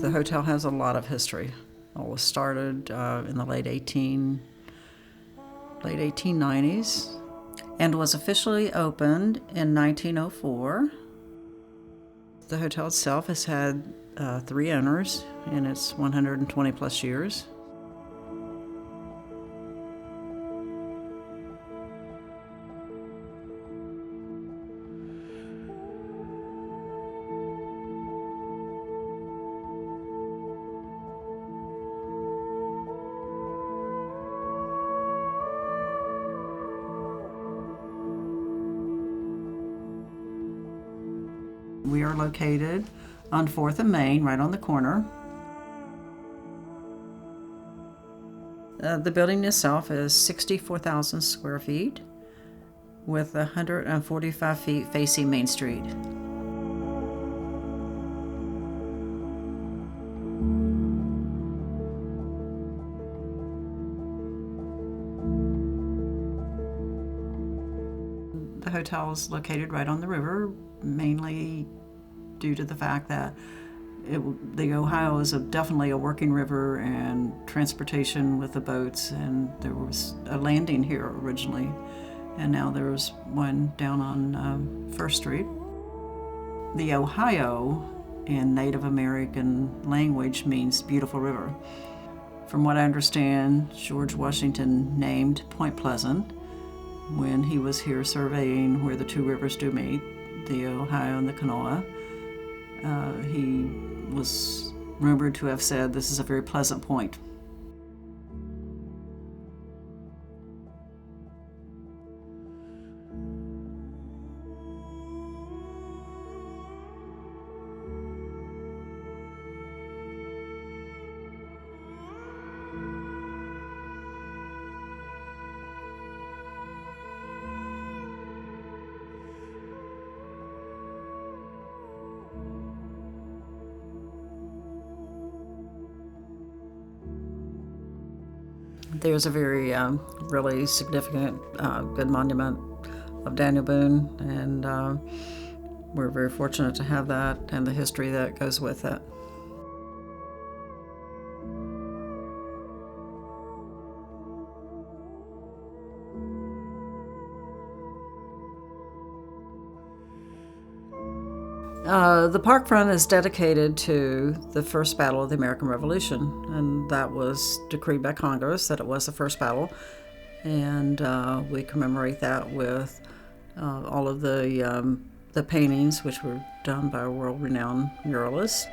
The hotel has a lot of history. It was started in the late 1890s and was officially opened in 1904. The hotel itself has had 3 owners in its 120 plus years. We are located on 4th and Main, right on the corner. The building itself is 64,000 square feet with 145 feet facing Main Street. The hotel is located right on the river, mainly due to the fact that the Ohio is definitely a working river and transportation with the boats, and there was a landing here originally, and now there's one down on 1st Street. The Ohio in Native American language means beautiful river. From what I understand, George Washington named Point Pleasant when he was here surveying where the 2 rivers do meet, the Ohio and the Kanawha. He was rumored to have said, "This is a very pleasant point." There's a very really significant good monument of Daniel Boone, and we're very fortunate to have that and the history that goes with it. The park front is dedicated to the first battle of the American Revolution, and that was decreed by Congress that it was the first battle, and we commemorate that with all of the paintings, which were done by a world-renowned muralist.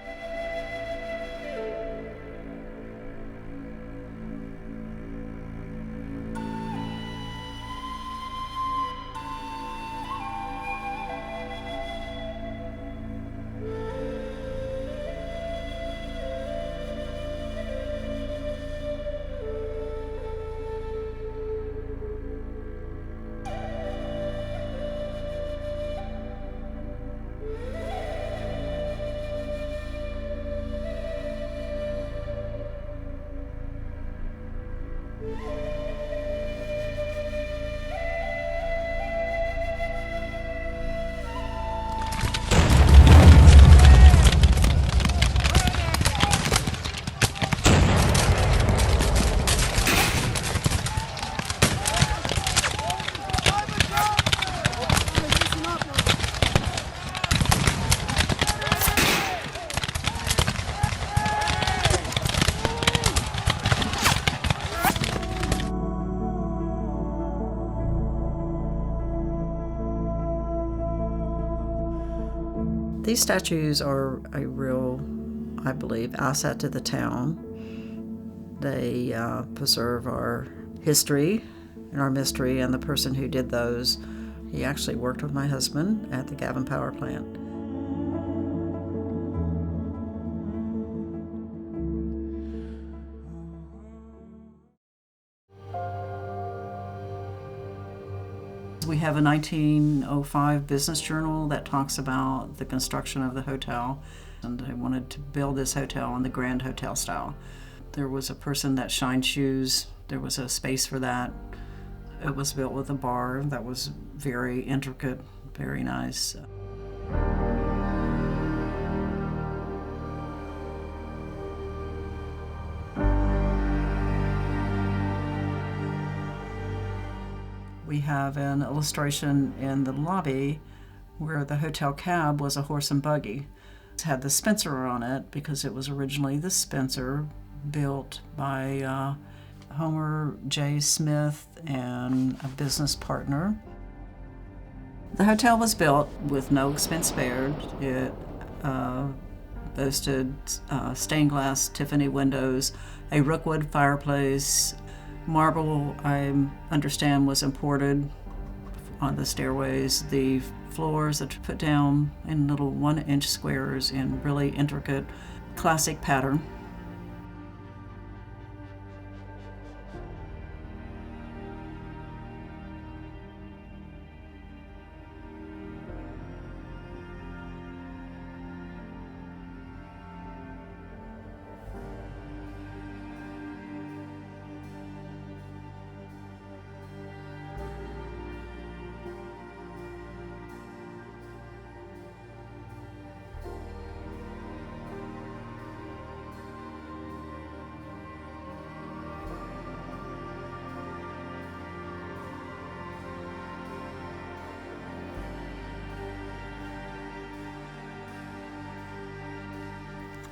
These statues are a real, I believe, asset to the town. They preserve our history and our mystery, and the person who did those, he actually worked with my husband at the Gavin Power Plant. We have a 1905 business journal that talks about the construction of the hotel, and I wanted to build this hotel in the Grand Hotel style. There was a person that shined shoes. There was a space for that. It was built with a bar that was very intricate, very nice. We have an illustration in the lobby where the hotel cab was a horse and buggy. It had the Spencer on it because it was originally the Spencer, built by Homer J. Smith and a business partner. The hotel was built with no expense spared. It boasted stained glass Tiffany windows, a rookwood fireplace. Marble, I understand, was imported on the stairways. The floors that were put down in little 1-inch squares in really intricate classic pattern.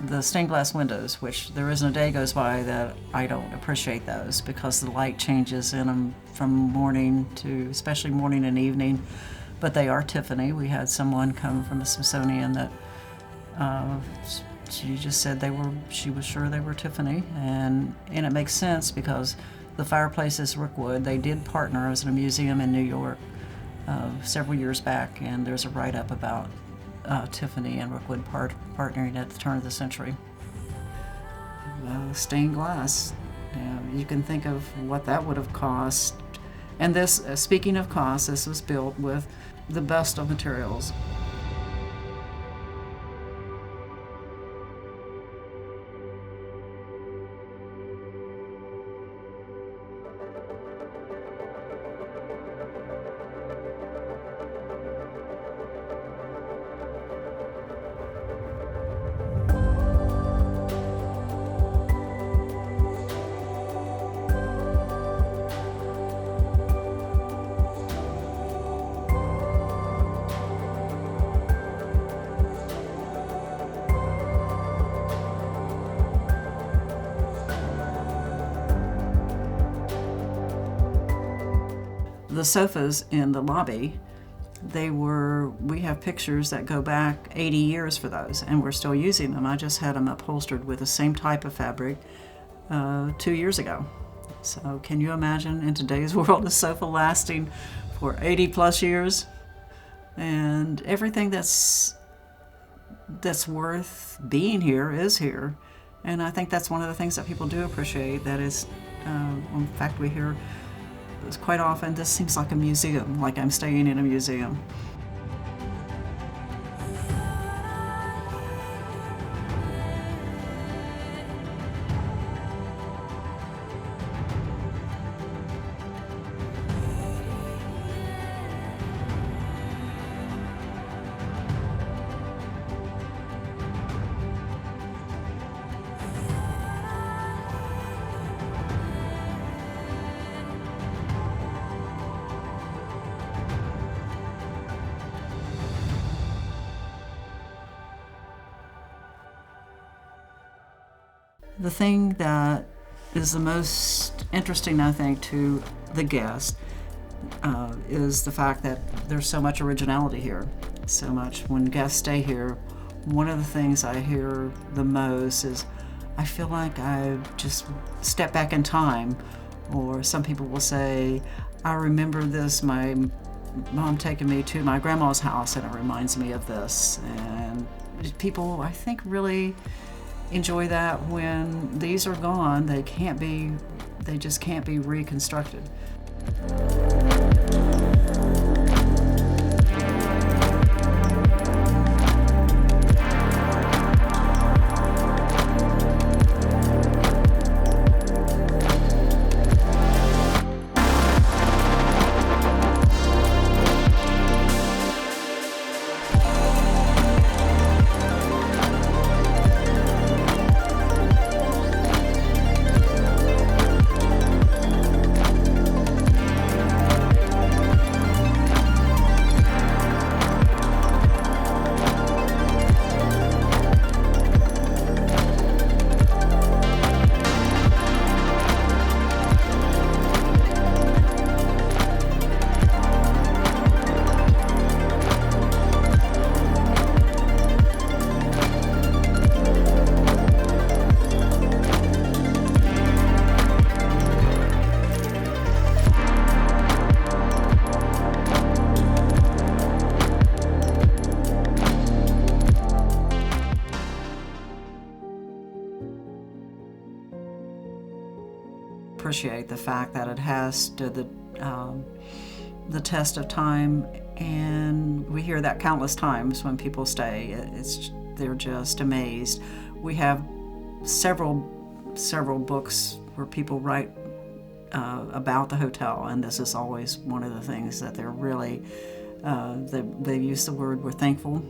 The stained glass windows, which there isn't a day goes by that I don't appreciate those, because the light changes in them from morning to, especially morning and evening. But they are Tiffany. We had someone come from the Smithsonian that she just said she was sure they were Tiffany, and it makes sense because the fireplace is rookwood. They did partner as a museum in New York several years back, and there's a write-up about Tiffany and rookwood partnering at the turn of the century. Stained glass, you can think of what that would have cost. And this, speaking of cost, this was built with the best of materials. The sofas in the lobby, we have pictures that go back 80 years for those, and we're still using them. I just had them upholstered with the same type of fabric 2 years ago. So can you imagine in today's world a sofa lasting for 80 plus years? And everything that's worth being here is here. And I think that's one of the things that people do appreciate. That is, in fact, we hear quite often, this seems like a museum, like I'm staying in a museum. The thing that is the most interesting, I think, to the guest is the fact that there's so much originality here. So much. When guests stay here, one of the things I hear the most is, I feel like I just stepped back in time. Or some people will say, I remember this, my mom taking me to my grandma's house and it reminds me of this. And people, I think, really enjoy that. When these are gone, they just can't be reconstructed. appreciate the fact that it has stood the test of time, and we hear that countless times when people stay. They're just amazed. We have several books where people write about the hotel, and this is always one of the things that they're really they use the word, "We're thankful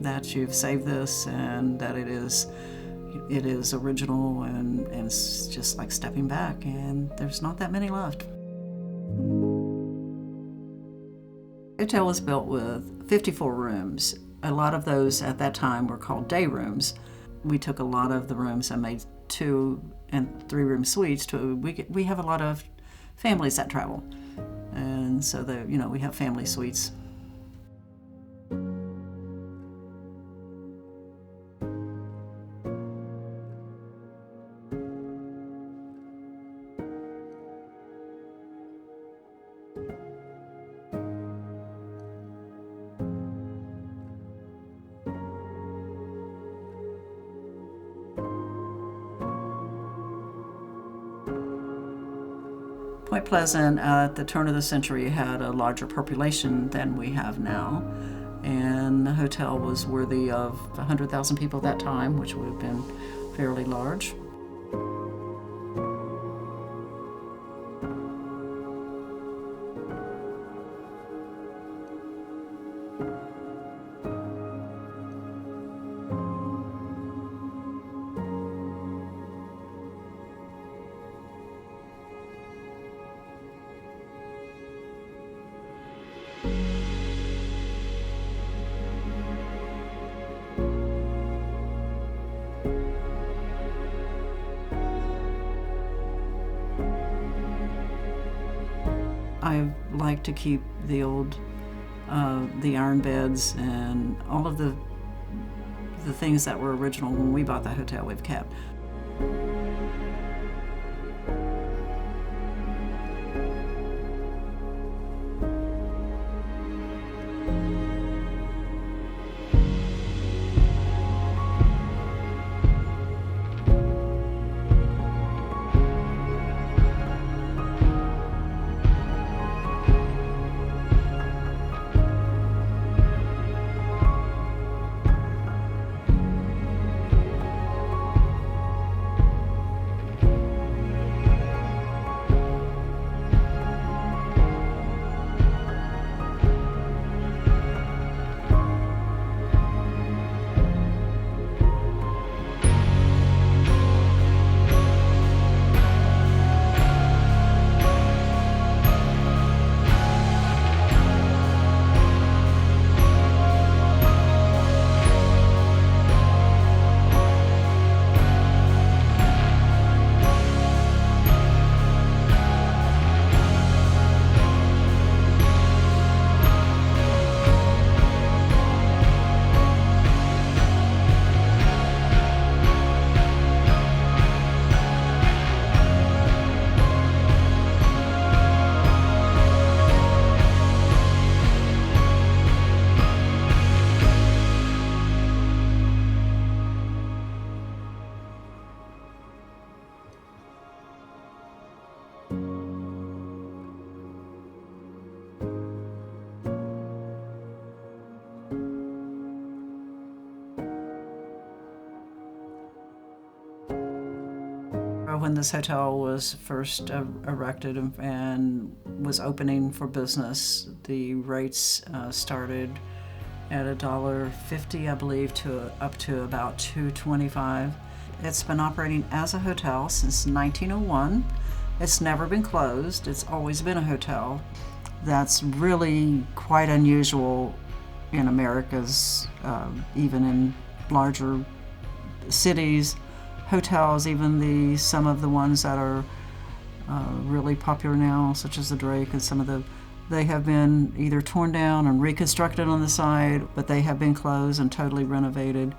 that you've saved this and that it is original, and it's just like stepping back, and there's not that many left." The hotel was built with 54 rooms. A lot of those at that time were called day rooms. We took a lot of the rooms and made 2 and 3 room suites. We have a lot of families that travel, and so we have family suites. Point Pleasant at the turn of the century had a larger population than we have now, and the hotel was worthy of 100,000 people at that time, which would have been fairly large. I like to keep the old, the iron beds and all of the things that were original when we bought the hotel. We've kept. When this hotel was first erected and was opening for business, the rates started at $1.50, I believe, to up to about $2.25. It's been operating as a hotel since 1901. It's never been closed. It's always been a hotel. That's really quite unusual in America's, even in larger cities. Hotels, even some of the ones that are really popular now, such as the Drake and they have been either torn down and reconstructed on the side, but they have been closed and totally renovated.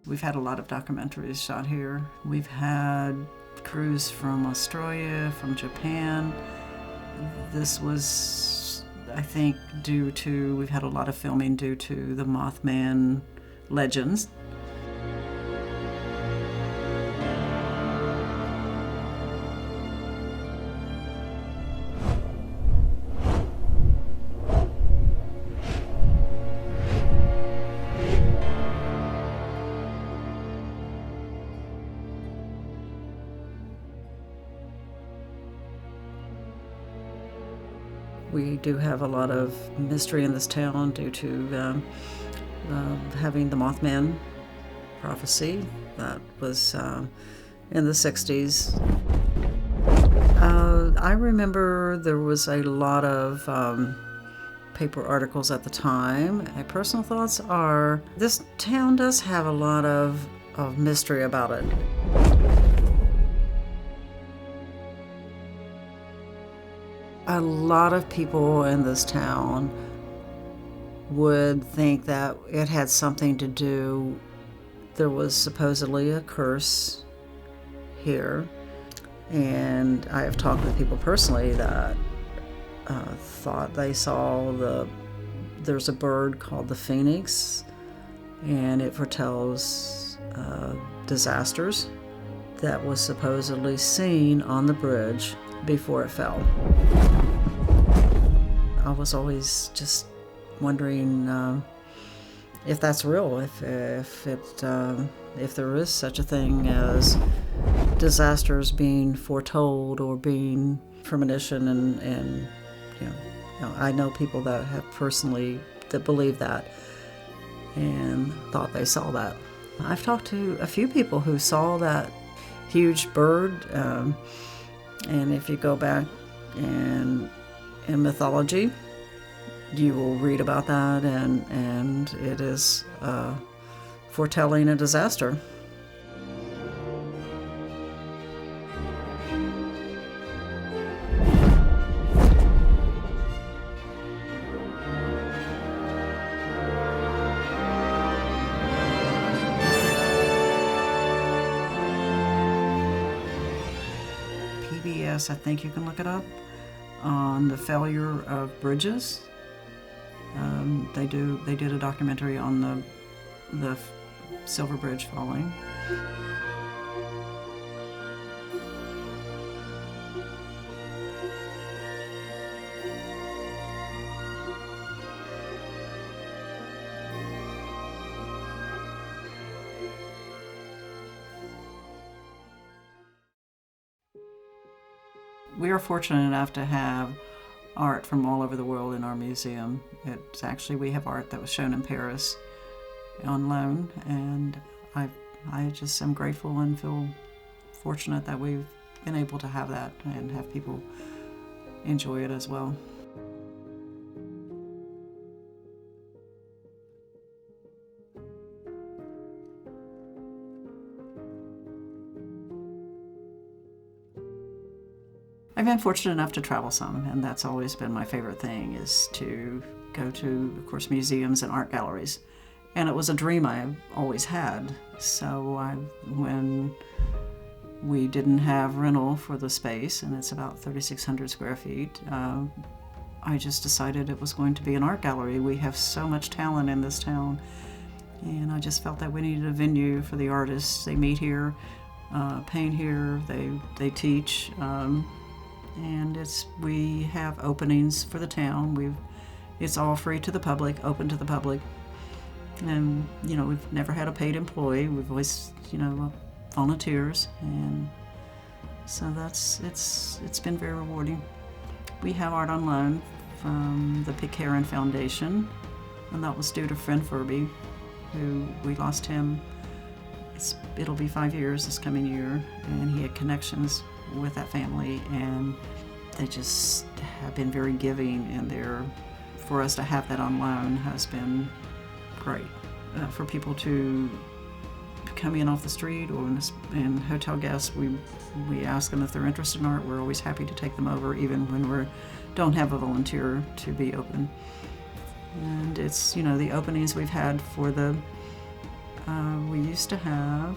We've had a lot of documentaries shot here. We've had crews from Australia, from Japan. This was, I think, we've had a lot of filming due to the Mothman legends. We do have a lot of mystery in this town due to having the Mothman prophecy that was in the 60s. I remember there was a lot of paper articles at the time. My personal thoughts are this town does have a lot of mystery about it. A lot of people in this town would think that it had something to do. There was supposedly a curse here, and I have talked with people personally that thought they saw there's a bird called the phoenix, and it foretells disasters that was supposedly seen on the bridge before it fell. I was always just wondering if that's real, if there is such a thing as disasters being foretold or being premonition, and I know people that have personally that believe that and thought they saw that. I've talked to a few people who saw that huge bird. And if you go back in mythology, you will read about that, and it is foretelling a disaster. PBS, I think you can look it up, on the failure of bridges. They did a documentary on the Silver Bridge falling. We are fortunate enough to have art from all over the world in our museum. It's actually, we have art that was shown in Paris on loan, and I just am grateful and feel fortunate that we've been able to have that and have people enjoy it as well. I've been fortunate enough to travel some, and that's always been my favorite thing, is to go to, of course, museums and art galleries. And it was a dream I've always had. So when we didn't have rental for the space, and it's about 3,600 square feet, I just decided it was going to be an art gallery. We have so much talent in this town, and I just felt that we needed a venue for the artists. They meet here, paint here, they teach. And we have openings for the town. It's all free to the public, open to the public. And, we've never had a paid employee. We've always, volunteers. And so it's been very rewarding. We have art on loan from the Pitcairn Foundation, and that was due to friend Furby, who we lost him. It'll be 5 years this coming year, and he had connections with that family, and they just have been very giving, and for us to have that on loan has been great. For people to come in off the street or and hotel guests, we ask them if they're interested in art. We're always happy to take them over, even when we don't have a volunteer to be open. And it's, the openings we've had for the We used to have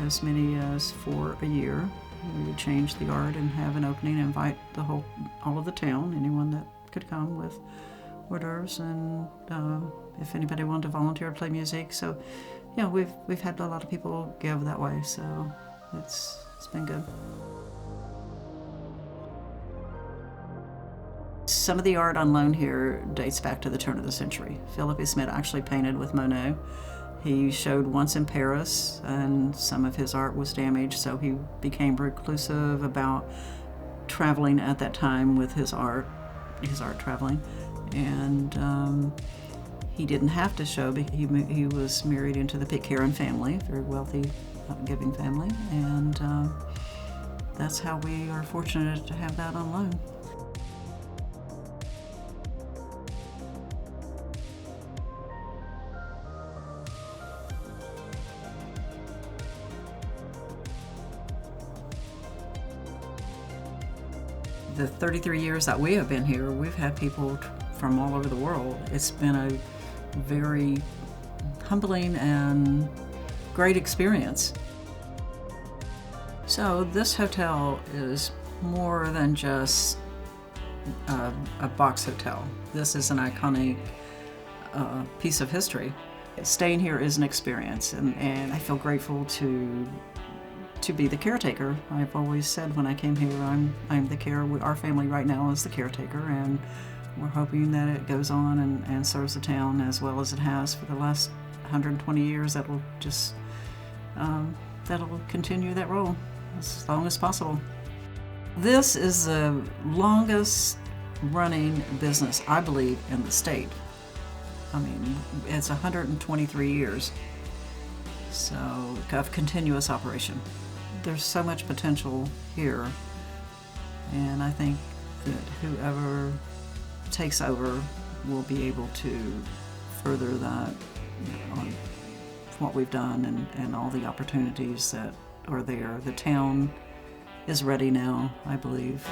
as many as 4 a year. We would change the art and have an opening, invite all of the town, anyone that could come with hors d'oeuvres, and if anybody wanted to volunteer to play music. So, yeah, we've had a lot of people give that way. So it's been good. Some of the art on loan here dates back to the turn of the century. Philip E. Smith actually painted with Monet. He showed once in Paris, and some of his art was damaged, so he became reclusive about traveling at that time with his art traveling. And he didn't have to show, but he was married into the Pitcairn family, very wealthy, giving family, and that's how we are fortunate to have that on loan. The 33 years that we have been here, we've had people from all over the world. It's been a very humbling and great experience. So this hotel is more than just a box hotel. This is an iconic piece of history. Staying here is an experience, and I feel grateful to be the caretaker. I've always said when I came here, I'm the our family right now is the caretaker, and we're hoping that it goes on and serves the town as well as it has for the last 120 years. That'll continue that role as long as possible. This is the longest running business, I believe, in the state. I mean, it's 123 years, so of continuous operation. There's so much potential here, and I think that whoever takes over will be able to further that on what we've done and all the opportunities that are there. The town is ready now, I believe.